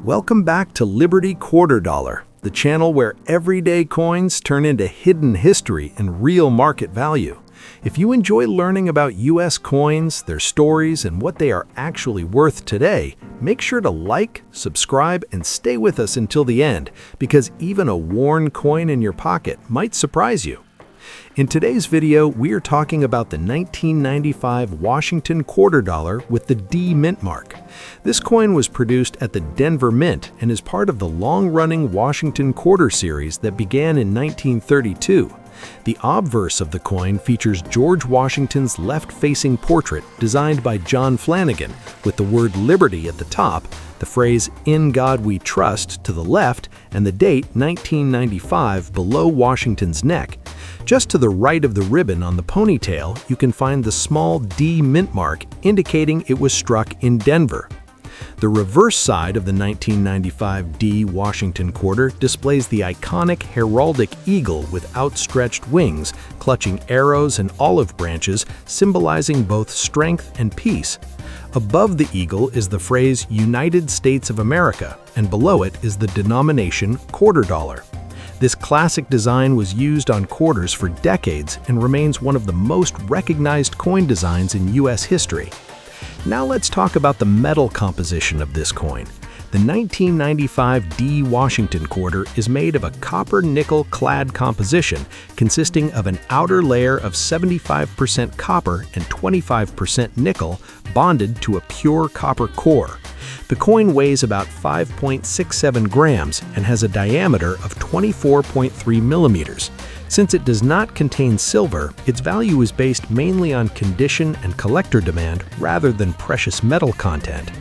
Welcome back to Liberty Quarter Dollar, the channel where everyday coins turn into hidden history and real market value. If you enjoy learning about US coins, their stories, and what they are actually worth today, make sure to like, subscribe, and stay with us until the end, because even a worn coin in your pocket might surprise you. In today's video, we are talking about the 1995 Washington quarter dollar with the D mint mark. This coin was produced at the Denver Mint and is part of the long-running Washington quarter series that began in 1932. The obverse of the coin features George Washington's left-facing portrait designed by John Flanagan, with the word Liberty at the top, the phrase "In God We Trust" to the left, and the date 1995 below Washington's neck. Just to the right of the ribbon on the ponytail, you can find the small D mint mark indicating it was struck in Denver. The reverse side of the 1995 D Washington quarter displays the iconic heraldic eagle with outstretched wings, clutching arrows and olive branches, symbolizing both strength and peace. Above the eagle is the phrase United States of America, and below it is the denomination quarter dollar. This classic design was used on quarters for decades and remains one of the most recognized coin designs in US history. Now let's talk about the metal composition of this coin. The 1995 D Washington quarter is made of a copper-nickel clad composition consisting of an outer layer of 75% copper and 25% nickel bonded to a pure copper core. The coin weighs about 5.67 grams and has a diameter of 24.3 millimeters. Since it does not contain silver, its value is based mainly on condition and collector demand rather than precious metal content.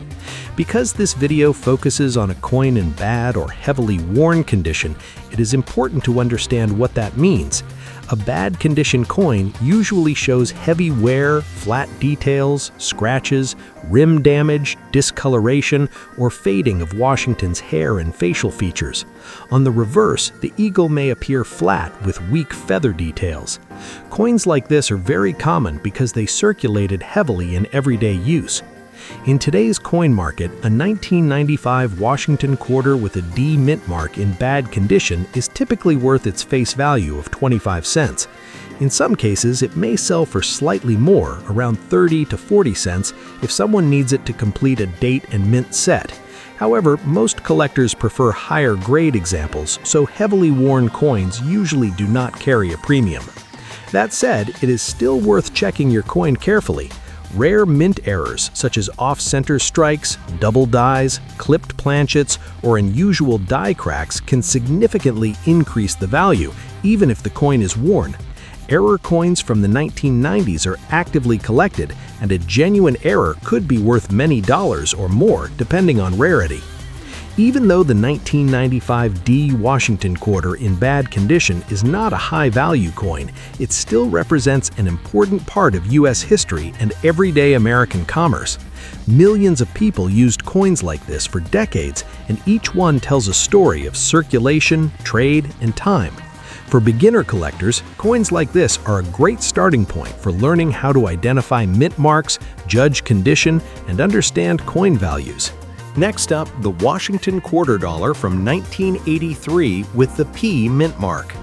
Because this video focuses on a coin in bad or heavily worn condition, it is important to understand what that means. A bad condition coin usually shows heavy wear, flat details, scratches, rim damage, discoloration, or fading of Washington's hair and facial features. On the reverse, the eagle may appear flat with weak feather details. Coins like this are very common because they circulated heavily in everyday use. In today's coin market, a 1995 Washington quarter with a D mint mark in bad condition is typically worth its face value of 25 cents. In some cases, it may sell for slightly more, around 30 to 40 cents, if someone needs it to complete a date and mint set. However, most collectors prefer higher grade examples, so heavily worn coins usually do not carry a premium. That said, it is still worth checking your coin carefully. Rare mint errors, such as off-center strikes, double dies, clipped planchets, or unusual die cracks can significantly increase the value, even if the coin is worn. Error coins from the 1990s are actively collected, and a genuine error could be worth many dollars or more, depending on rarity. Even though the 1995 D Washington quarter in bad condition is not a high-value coin, it still represents an important part of US history and everyday American commerce. Millions of people used coins like this for decades, and each one tells a story of circulation, trade, and time. For beginner collectors, coins like this are a great starting point for learning how to identify mint marks, judge condition, and understand coin values. Next up, the Washington quarter dollar from 1983 with the P mint mark.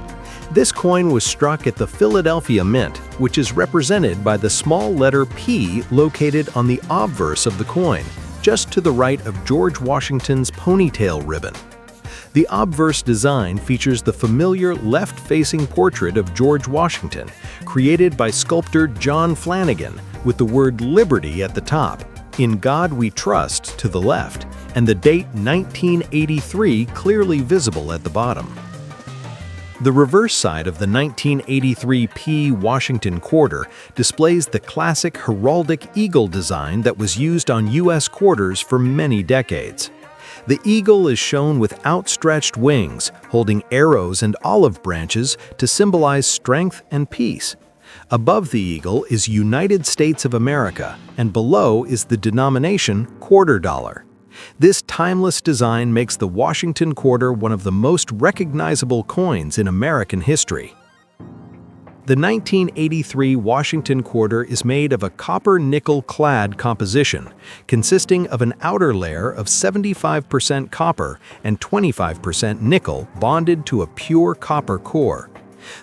This coin was struck at the Philadelphia Mint, which is represented by the small letter P located on the obverse of the coin, just to the right of George Washington's ponytail ribbon. The obverse design features the familiar left-facing portrait of George Washington, created by sculptor John Flanagan, with the word Liberty at the top, "In God We Trust" to the left, and the date 1983 clearly visible at the bottom. The reverse side of the 1983 P Washington quarter displays the classic heraldic eagle design that was used on US quarters for many decades. The eagle is shown with outstretched wings, holding arrows and olive branches to symbolize strength and peace. Above the eagle is United States of America, and below is the denomination quarter dollar. This timeless design makes the Washington quarter one of the most recognizable coins in American history. The 1983 Washington quarter is made of a copper-nickel-clad composition, consisting of an outer layer of 75% copper and 25% nickel bonded to a pure copper core.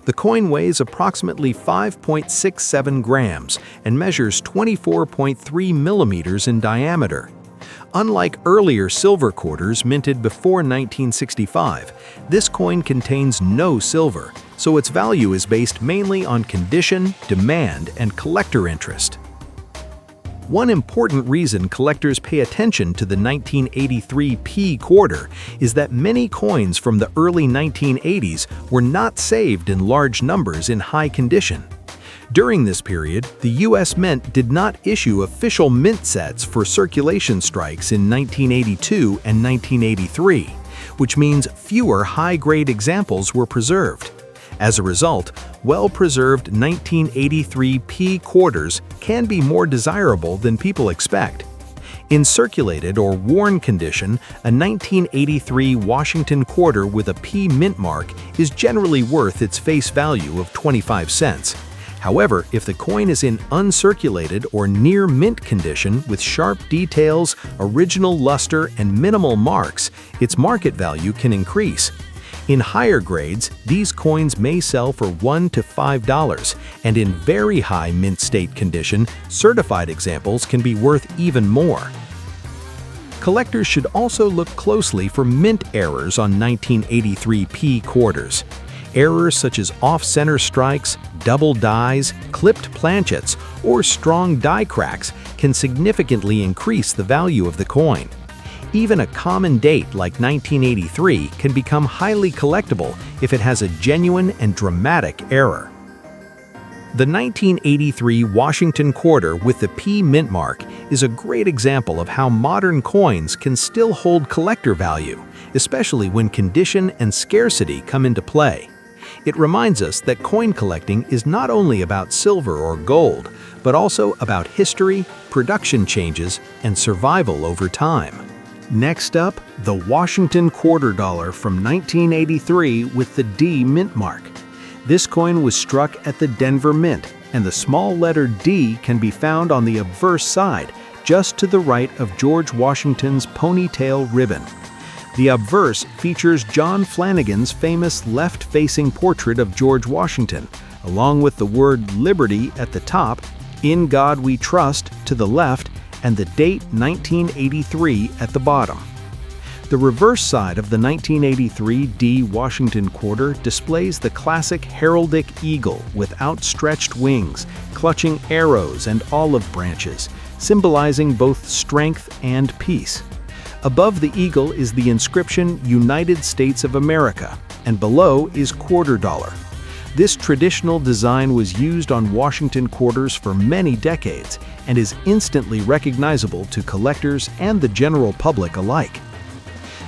The coin weighs approximately 5.67 grams and measures 24.3 millimeters in diameter. Unlike earlier silver quarters minted before 1965, this coin contains no silver, so its value is based mainly on condition, demand, and collector interest. One important reason collectors pay attention to the 1983 P quarter is that many coins from the early 1980s were not saved in large numbers in high condition. During this period, the U.S. Mint did not issue official mint sets for circulation strikes in 1982 and 1983, which means fewer high-grade examples were preserved. As a result, well-preserved 1983 P quarters can be more desirable than people expect. In circulated or worn condition, a 1983 Washington quarter with a P mint mark is generally worth its face value of 25 cents. However, if the coin is in uncirculated or near mint condition with sharp details, original luster, and minimal marks, its market value can increase. In higher grades, these coins may sell for $1 to $5, and in very high mint state condition, certified examples can be worth even more. Collectors should also look closely for mint errors on 1983 P quarters. Errors such as off-center strikes, double dies, clipped planchets, or strong die cracks can significantly increase the value of the coin. Even a common date like 1983 can become highly collectible if it has a genuine and dramatic error. The 1983 Washington quarter with the P mint mark is a great example of how modern coins can still hold collector value, especially when condition and scarcity come into play. It reminds us that coin collecting is not only about silver or gold, but also about history, production changes, and survival over time. Next up, the Washington quarter dollar from 1983 with the D mint mark. This coin was struck at the Denver Mint, and the small letter D can be found on the obverse side, just to the right of George Washington's ponytail ribbon. The obverse features John Flanagan's famous left-facing portrait of George Washington, along with the word Liberty at the top, In God We Trust to the left, and the date 1983 at the bottom. The reverse side of the 1983 D Washington quarter displays the classic heraldic eagle with outstretched wings, clutching arrows and olive branches, symbolizing both strength and peace. Above the eagle is the inscription United States of America, and below is quarter dollar. This traditional design was used on Washington quarters for many decades and is instantly recognizable to collectors and the general public alike.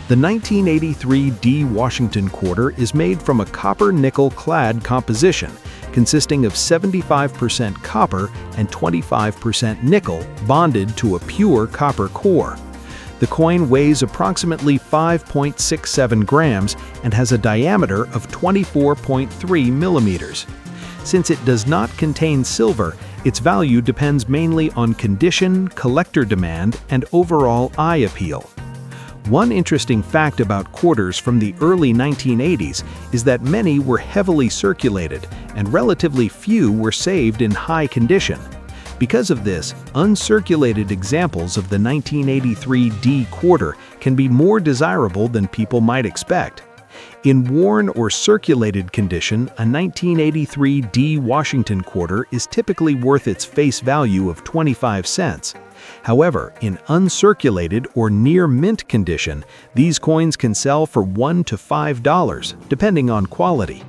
The 1983 D Washington quarter is made from a copper-nickel-clad composition consisting of 75% copper and 25% nickel bonded to a pure copper core. The coin weighs approximately 5.67 grams and has a diameter of 24.3 millimeters. Since it does not contain silver, its value depends mainly on condition, collector demand, and overall eye appeal. One interesting fact about quarters from the early 1980s is that many were heavily circulated and relatively few were saved in high condition. Because of this, uncirculated examples of the 1983 D quarter can be more desirable than people might expect. In worn or circulated condition, a 1983 D Washington quarter is typically worth its face value of 25 cents. However, in uncirculated or near mint condition, these coins can sell for $1 to $5, depending on quality.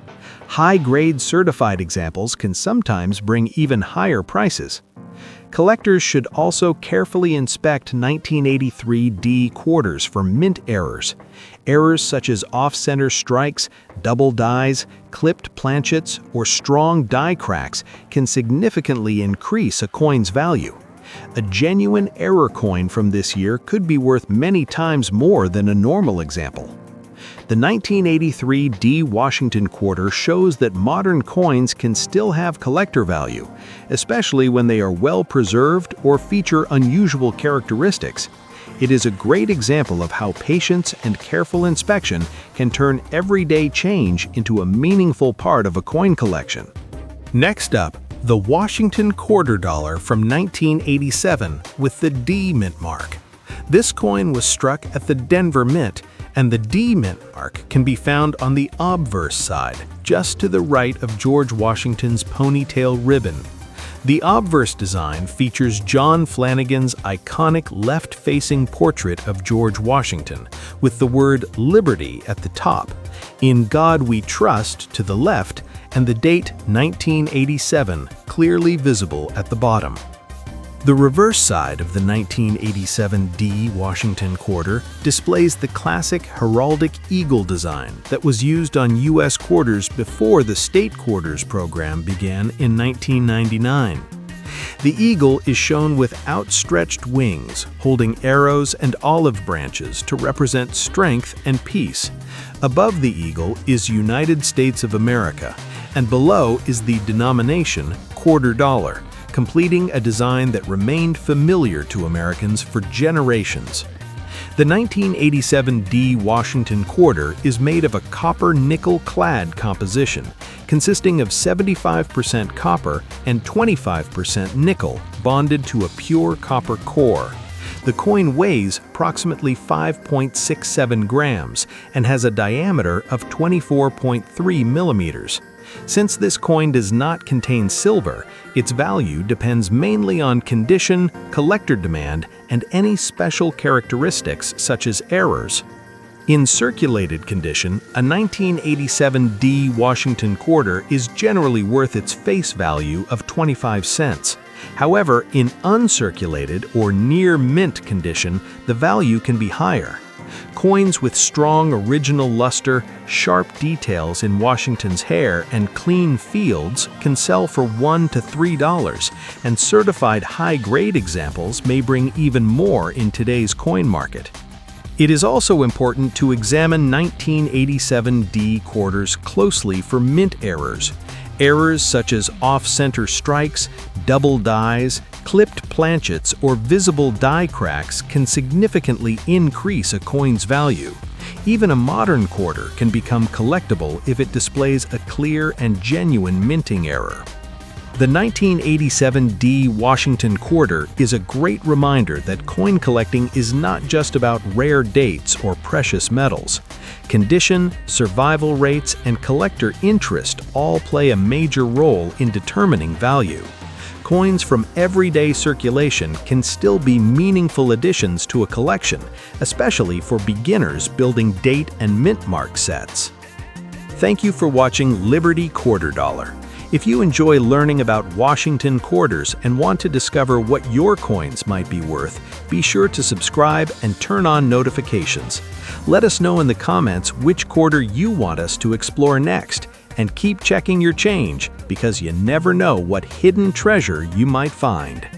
High-grade certified examples can sometimes bring even higher prices. Collectors should also carefully inspect 1983 D quarters for mint errors. Errors such as off-center strikes, double dies, clipped planchets, or strong die cracks can significantly increase a coin's value. A genuine error coin from this year could be worth many times more than a normal example. The 1983 D. Washington quarter shows that modern coins can still have collector value, especially when they are well preserved or feature unusual characteristics. It is a great example of how patience and careful inspection can turn everyday change into a meaningful part of a coin collection. Next up, the Washington quarter dollar from 1987 with the D mint mark. This coin was struck at the Denver Mint, and the D mint mark can be found on the obverse side, just to the right of George Washington's ponytail ribbon. The obverse design features John Flanagan's iconic left-facing portrait of George Washington, with the word Liberty at the top, In God We Trust to the left, and the date 1987 clearly visible at the bottom. The reverse side of the 1987 D. Washington quarter displays the classic heraldic eagle design that was used on U.S. quarters before the state quarters program began in 1999. The eagle is shown with outstretched wings, holding arrows and olive branches to represent strength and peace. Above the eagle is United States of America, and below is the denomination quarter dollar, completing a design that remained familiar to Americans for generations. The 1987 D. Washington quarter is made of a copper-nickel-clad composition, consisting of 75% copper and 25% nickel bonded to a pure copper core. The coin weighs approximately 5.67 grams and has a diameter of 24.3 millimeters. Since this coin does not contain silver, its value depends mainly on condition, collector demand, and any special characteristics such as errors. In circulated condition, a 1987 D. Washington quarter is generally worth its face value of 25 cents. However, in uncirculated or near mint condition, the value can be higher. Coins with strong original luster, sharp details in Washington's hair, and clean fields can sell for $1 to $3, and certified high-grade examples may bring even more in today's coin market. It is also important to examine 1987 D quarters closely for mint errors. Errors such as off-center strikes, double dies, clipped planchets, or visible die cracks can significantly increase a coin's value. Even a modern quarter can become collectible if it displays a clear and genuine minting error. The 1987 D. Washington quarter is a great reminder that coin collecting is not just about rare dates or precious metals. Condition, survival rates, and collector interest all play a major role in determining value. Coins from everyday circulation can still be meaningful additions to a collection, especially for beginners building date and mint mark sets. Thank you for watching Liberty Quarter Dollar. If you enjoy learning about Washington quarters and want to discover what your coins might be worth, be sure to subscribe and turn on notifications. Let us know in the comments which quarter you want us to explore next, and keep checking your change because you never know what hidden treasure you might find.